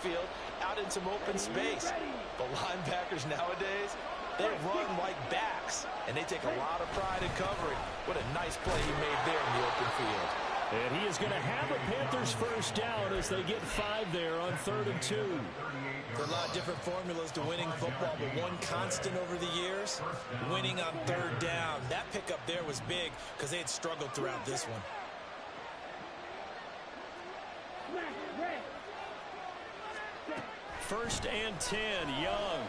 backfield out in some open space. The linebackers nowadays, they run like backs, and they take a lot of pride in covering. What a nice play he made there in the open field. And he is going to have a Panthers first down as they get 5 there on 3rd and 2. There are a lot of different formulas to winning football, but one constant over the years, winning on 3rd down. That pickup there was big because they had struggled throughout this one. First and 10, Young.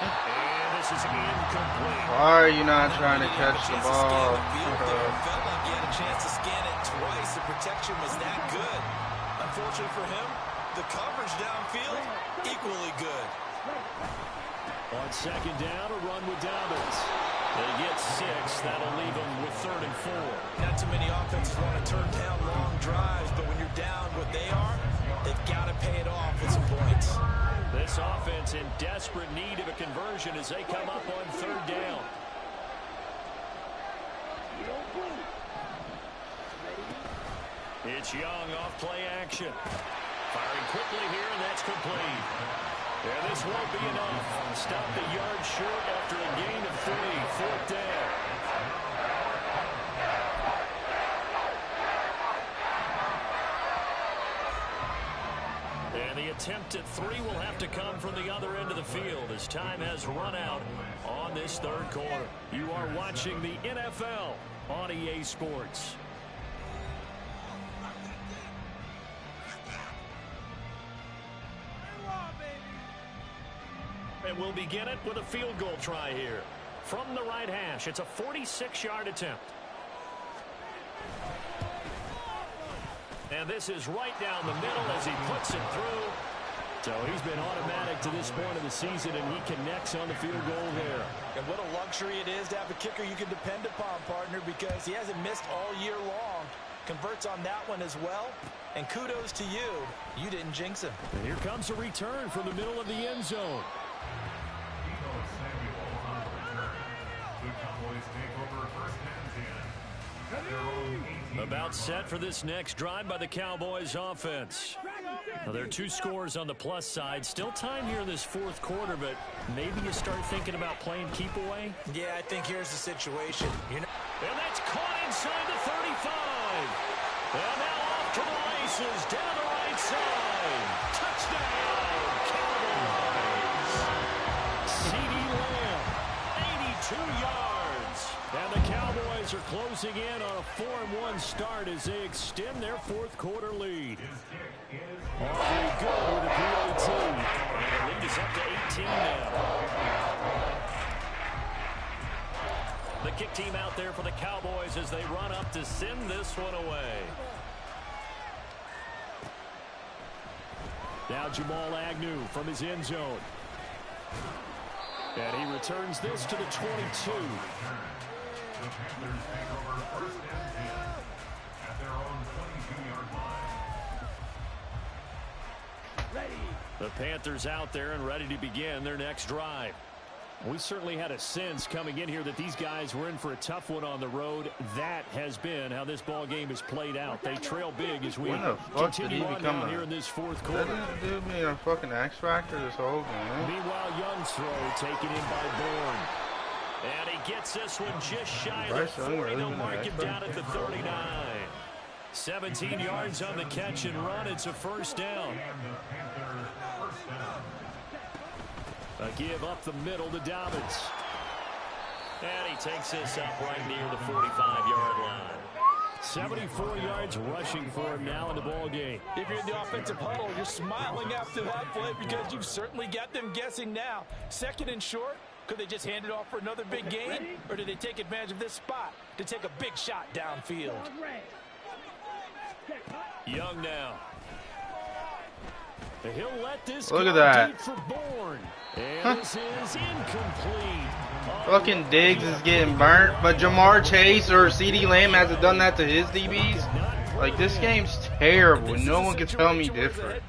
And this is incomplete. Why are you not trying to catch the ball? Felt like he had a chance to scan it twice. The protection was that good. Unfortunately for him, the coverage downfield, equally good. On 2nd down, a run with Dobbins. They get 6. That'll leave them with 3rd and 4. Not too many offenses want to turn down long drives, but when you're down what they are, they've got to pay it off with some points. This offense in desperate need of a conversion as they come up on 3rd down. It's Young off play action. Firing quickly here, and that's complete. Yeah, this won't be enough. Stop the yard short after a gain of 3. 4th down. And the attempt at 3 will have to come from the other end of the field as time has run out on this 3rd quarter. You are watching the NFL on EA Sports. And we'll begin it with a field goal try here. From the right hash, it's a 46-yard attempt. And this is right down the middle as he puts it through. So he's been automatic to this point of the season, and he connects on the field goal there. And what a luxury it is to have a kicker you can depend upon, partner, because he hasn't missed all year long. Converts on that one as well. And kudos to you. You didn't jinx him. And here comes a return from the middle of the end zone. About set for this next drive by the Cowboys offense. Now, there are 2 scores on the plus side. Still time here in this 4th quarter, but maybe you start thinking about playing keep away. Yeah, I think here's the situation. And that's caught inside the 35. And now off to the races down the right side. Touchdown, Cowboys. CD Lamb, 82 yards. And the Cowboys are closing in on a 4-1 start as they extend their 4th quarter lead. Very good with a PAT. And the lead is up to 18 now. The kick team out there for the Cowboys as they run up to send this one away. Now Jamal Agnew from his end zone. And he returns this to the 22. The Panthers out there and ready to begin their next drive. We certainly had a sense coming in here that these guys were in for a tough one on the road. That has been how this ball game has played out. They trail big as we continue on now here in this 4th quarter. That dude be a fucking X Factor this whole game. Meanwhile, Young's throw taken in by Bourne. And he gets this one just shy of the 40. They'll mark him down at the 39. 17 yards on the catch and run. It's a first down. A give up the middle to Dobbins. And he takes this up right near the 45-yard line. 74 yards rushing for him now in the ball game. If you're in the offensive huddle, you're smiling after that play because you've certainly got them guessing now. 2nd and short. Could they just hand it off for another big gain? Or did they take advantage of this spot to take a big shot downfield? Young now. He'll let this Look go at that. deep for Bourne. And this is incomplete. Fucking Diggs is getting burnt, but Jamar Chase or CD Lamb hasn't done that to his DBs. Like, this game's terrible. No one can tell me different.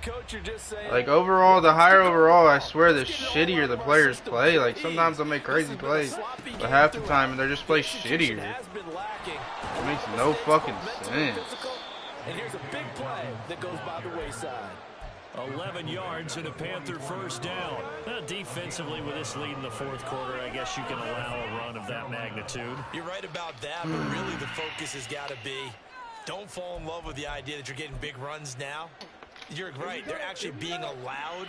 Like, overall, the higher overall, I swear, the shittier the players play. Like, sometimes they'll make crazy plays, but half the time, they're just play shittier. It makes no fucking sense. And here's a big play that goes by the wayside. 11 yards and a Panther first down. Defensively, with this lead in the fourth quarter, I guess you can allow a run of that magnitude. You're right about that, but really the focus has got to be, don't fall in love with the idea that you're getting big runs now. You're right. They're actually being allowed.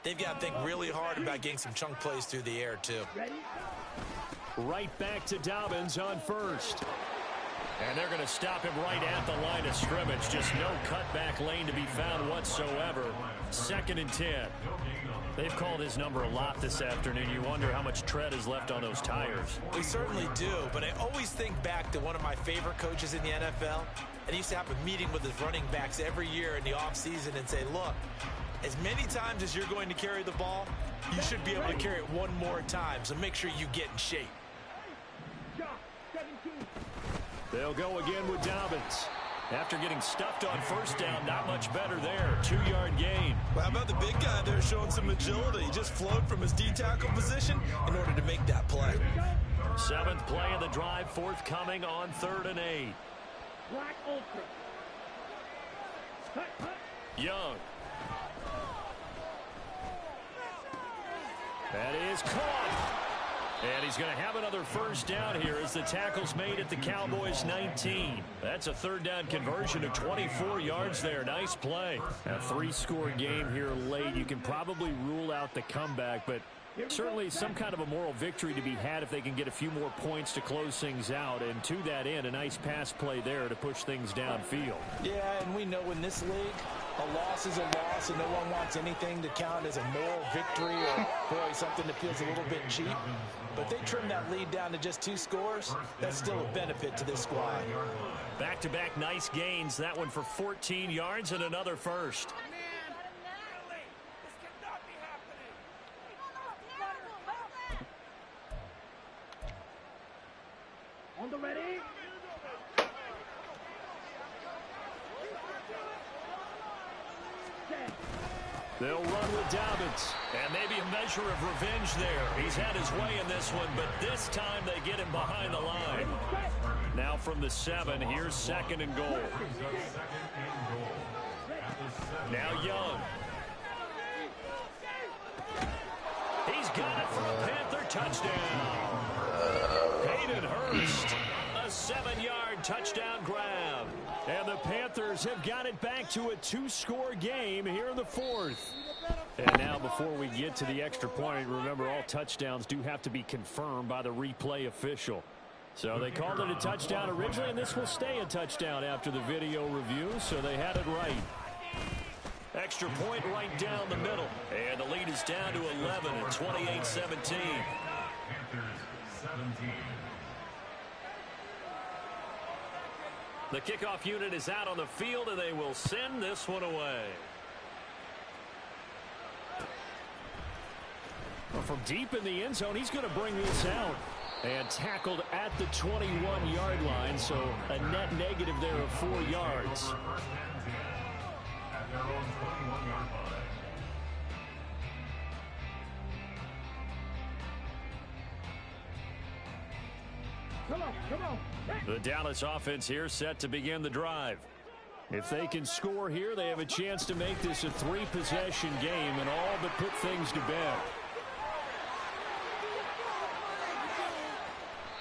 They've got to think really hard about getting some chunk plays through the air, too. Right back to Dobbins on first. And they're going to stop him right at the line of scrimmage. Just no cutback lane to be found whatsoever. 2nd and 10. They've called his number a lot this afternoon. You wonder how much tread is left on those tires. We certainly do, but I always think back to one of my favorite coaches in the NFL. And he used to have a meeting with his running backs every year in the offseason and say, look, as many times as you're going to carry the ball, you should be able to carry it one more time, so make sure you get in shape. They'll go again with Dobbins. After getting stuffed on first down, not much better there. 2-yard gain. Well, how about the big guy there showing some agility? He just flowed from his D-tackle position in order to make that play. 7th play of the drive, forthcoming on 3rd and 8. Young. That is caught. And he's going to have another first down here as the tackle's made at the Cowboys' 19. That's a 3rd down conversion of 24 yards there. Nice play. A 3-score game here late. You can probably rule out the comeback, but certainly some kind of a moral victory to be had if they can get a few more points to close things out. And to that end, a nice pass play there to push things downfield. Yeah, and we know in this league, a loss is a loss, and no one wants anything to count as a moral victory or, boy, something that feels a little bit cheap. But they trim that lead down to just 2 scores. That's still a benefit to this squad. Back-to-back nice gains. That one for 14 yards and another first. On the ready. They'll run with Dobbins. And maybe a measure of revenge there. He's had his way in this one, but this time they get him behind the line. Now from the 7, here's 2nd and goal. Now Young. He's got it for a Panther touchdown. Hayden Hurst, a 7-yard touchdown grab. And the Panthers have got it back to a 2-score game here in the 4th. And now before we get to the extra point, remember all touchdowns do have to be confirmed by the replay official. So they called it a touchdown originally, and this will stay a touchdown after the video review, so they had it right. Extra point right down the middle. And the lead is down to 11 at 28-17. The kickoff unit is out on the field, and they will send this one away. Well, from deep in the end zone, he's going to bring this out. And tackled at the 21-yard line, so a net negative there of 4 yards. Come on. The Dallas offense here set to begin the drive. If they can score here, they have a chance to make this a 3-possession game and all but put things to bed.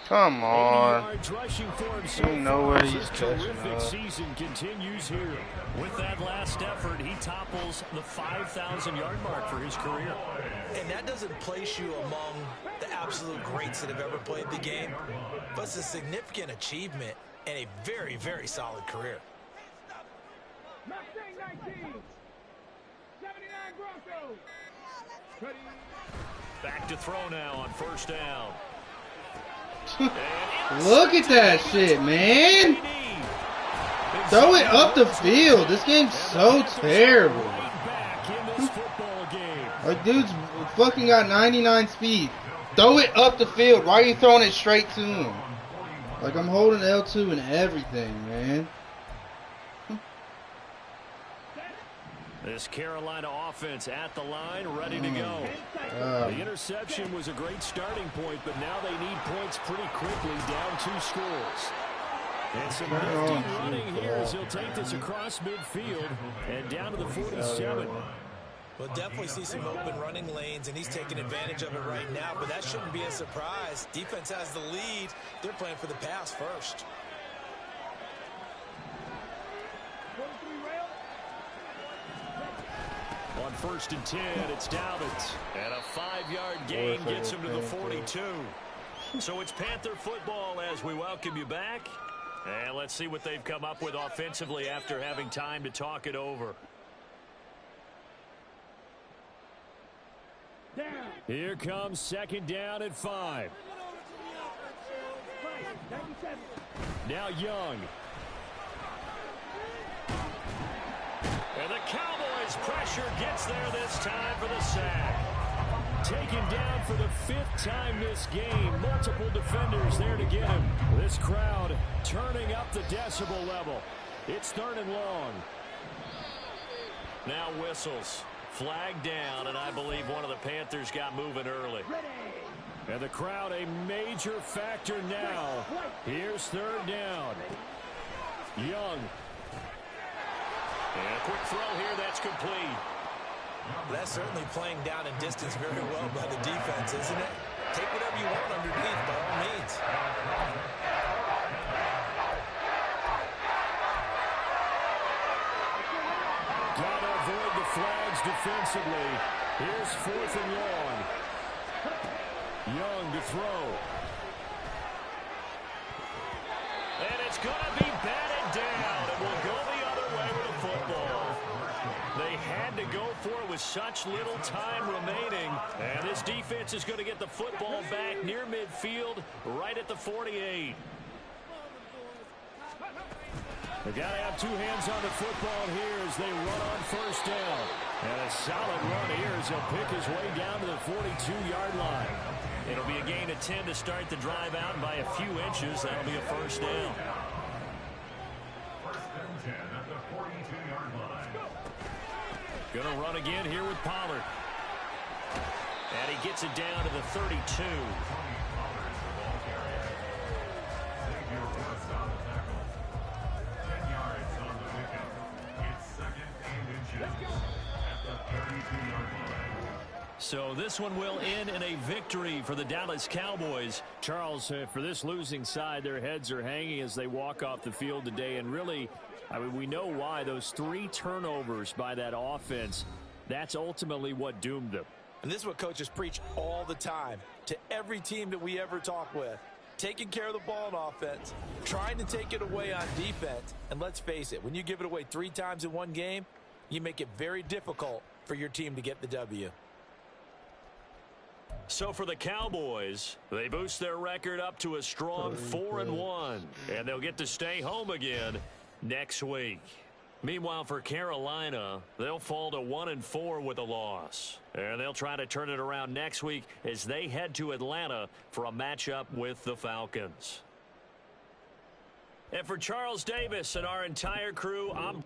Come on. You know where he's terrific season continues here. With that last effort, he topples the 5,000-yard mark for his career. And that doesn't place you among the absolute greats that have ever played the game, but it's a significant achievement and a very, very solid career. Mustang 19. 79 Broncos. Back to throw now on first down. Look at that shit, man. Throw it up the field. This game's so terrible. Like, dude's fucking got 99 speed. Throw it up the field. Why are you throwing it straight to him? Like, I'm holding L2 and everything, man. This Carolina offense at the line, ready to go. The interception was a great starting point, but now they need points pretty quickly, down 2 scores. And some nifty running here as he'll take this across midfield and down to the 47. We'll definitely see some open running lanes, and he's taking advantage of it right now, but that shouldn't be a surprise. Defense has the lead. They're playing for the pass first. On 1st and 10, it's Dobbins. And a 5-yard gain gets him to the 42. So it's Panther football as we welcome you back. And let's see what they've come up with offensively after having time to talk it over. Here comes 2nd down at 5. Now Young. And the Cowboys pressure gets there this time for the sack. Taken down for the 5th time this game. Multiple defenders there to get him. This crowd turning up the decibel level. It's 3rd and long. Now whistles. Flag down, and I believe one of the Panthers got moving early. And the crowd a major factor now. Here's 3rd down. Young. And a quick throw here that's complete. That's certainly playing down in distance very well by the defense, isn't it? Take whatever you want underneath, by all means. Gotta avoid the flags defensively. Here's 4th and long. Young to throw. And it's going to be batted down. It will go the other way with the football. They had to go for it with such little time remaining. And this defense is going to get the football back near midfield, right at the 48. They've got to have 2 hands on the football here as they run on 1st down. And a solid run here as he'll pick his way down to the 42-yard line. It'll be a gain of 10 to start the drive out by a few inches. That'll be a 1st down. 1st and 10 at the 42-yard line. Going to run again here with Pollard. And he gets it down to the 32. So this one will end in a victory for the Dallas Cowboys. Charles, for this losing side, their heads are hanging as they walk off the field today. And really, I mean, we know why. Those 3 turnovers by that offense, that's ultimately what doomed them. And this is what coaches preach all the time to every team that we ever talk with. Taking care of the ball on offense, trying to take it away on defense. And let's face it, when you give it away 3 times in one game, you make it very difficult for your team to get the W. So for the Cowboys, they boost their record up to a strong 4-1, and they'll get to stay home again next week. Meanwhile, for Carolina, they'll fall to 1-4 with a loss. And they'll try to turn it around next week as they head to Atlanta for a matchup with the Falcons. And for Charles Davis and our entire crew, I'm